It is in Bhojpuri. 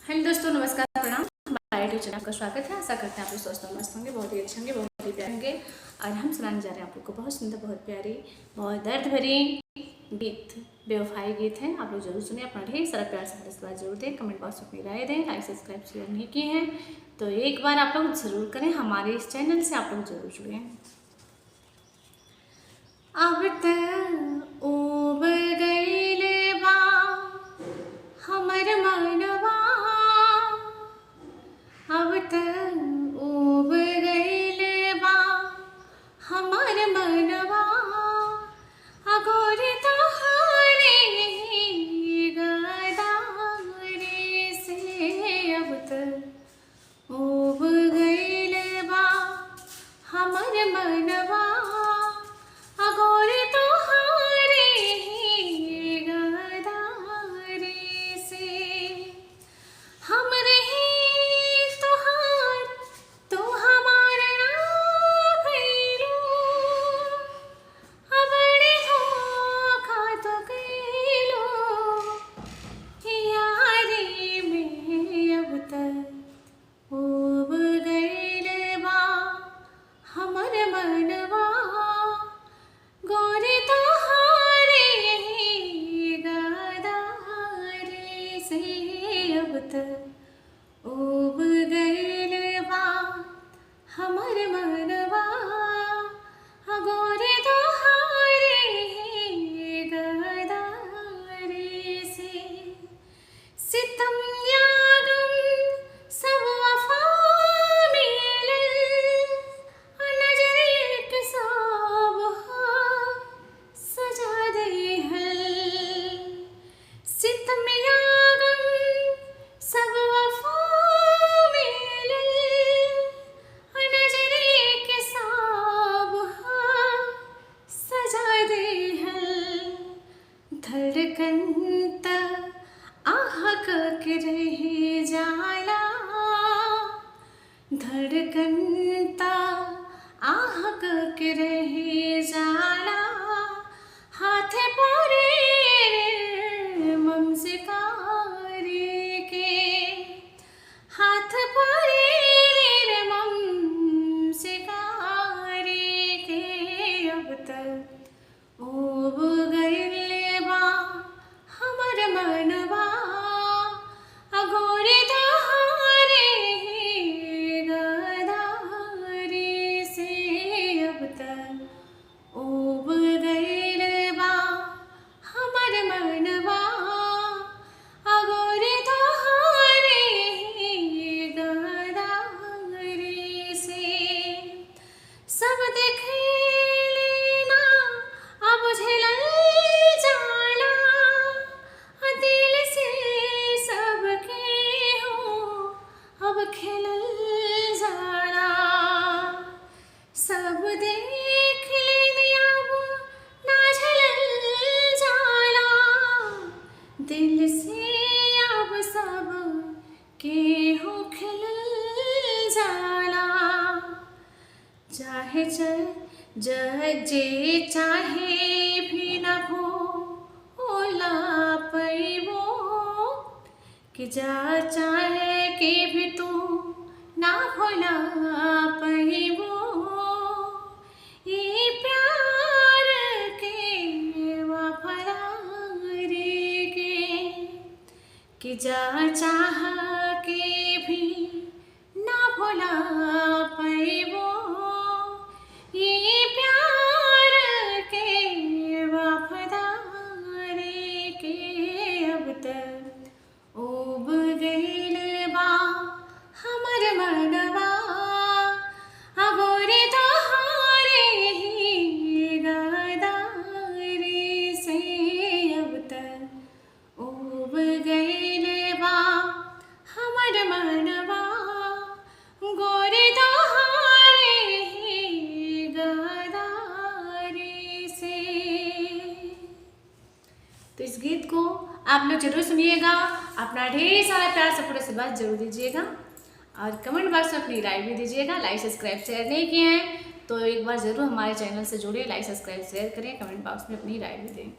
हेलो दोस्तों, नमस्कार, प्रणाम। हमारे यूट्यूब चैनल का स्वागत है। आशा करते हैं आप लोग स्वस्थ और मस्त होंगे, बहुत ही अच्छे होंगे, बहुत ही प्यारे होंगे। और हम सुनाने जा रहे हैं आप लोग को बहुत सुंदर, बहुत प्यारी, बहुत दर्द भरी गीत, बेवफाई गीत है। आप लोग जरूर सुने, अपना ढेर सारा प्यार से आशीर्वाद जरूर दें, कमेंट बॉक्स में अपनी राय दें, लाइक सब्सक्राइब शेयर नहीं किए हैं तो एक बार आप लोग जरूर करें। हमारे इस चैनल से आप लोग जरूर जुड़ें। अब तक उब गइले बा हमर मनवा, अब तक उब गइले बा हमर मनवा, अगोरी तोहरे गदारी से। अब तक उब गइले बा हमर मनवा, अगोरी तोहरे गदारी से। हमरे ही तोहार तू हमार ना भइलू, अबड़े धोखा तो कइलू यारी में। अब तक उब गइले बा हमर मनवा, गोरी तोहारे गदारी से। अब तक उब गइले बा हमर मनवा, गोरी तोहारे गदारी से। सितम या गम सब वफा मिलल, नजरिए के सब सजा देहल। सितम या गम सब वफा मिलल, नजरिए के सब सजा देहल। धड़कन त आह के रह जाला, धड़कन त आह के रह जाला। हाथ परे मम सिकारी के, हाथ परे मम सिकारी के। अब तक उब गइले बा हमर मनवा, अगोरी तोहारे गदारी से। अब तक उब गइले बा हमर मनवा, अगोरी तोहारे गदारी से। सब देखेले ना अब झेलल जाला, दिल से सबके हो अब खेलल जाला। सब देख लेनी अब ना झेलल जाला, दिल से अब सब के हो खेलल जाला। चाहे जे चाहे भी न भूला पैबो, कि जा चाहे के भी तू ना भूला पैबो। ये प्यार के वफादारी के, कि जा चाह के भी ना भूला पैबो। ये प्यार के वफादारी के। अब तक उब गइले बा हमर मनवा, अगोरी तोहारे गदारी से। अब तक उब गइले बा हमर मनवा, गोरी तोहारे गदारी से। तो इस गीत को आप लोग जरूर सुनिएगा, अपना ढेर सारा प्यार सपोर्ट से बात जरूर दीजिएगा और कमेंट बॉक्स में अपनी राय भी दीजिएगा। लाइक सब्सक्राइब शेयर नहीं किए हैं तो एक बार ज़रूर हमारे चैनल से जुड़िए, लाइक सब्सक्राइब शेयर करें, कमेंट बॉक्स में अपनी राय भी दें।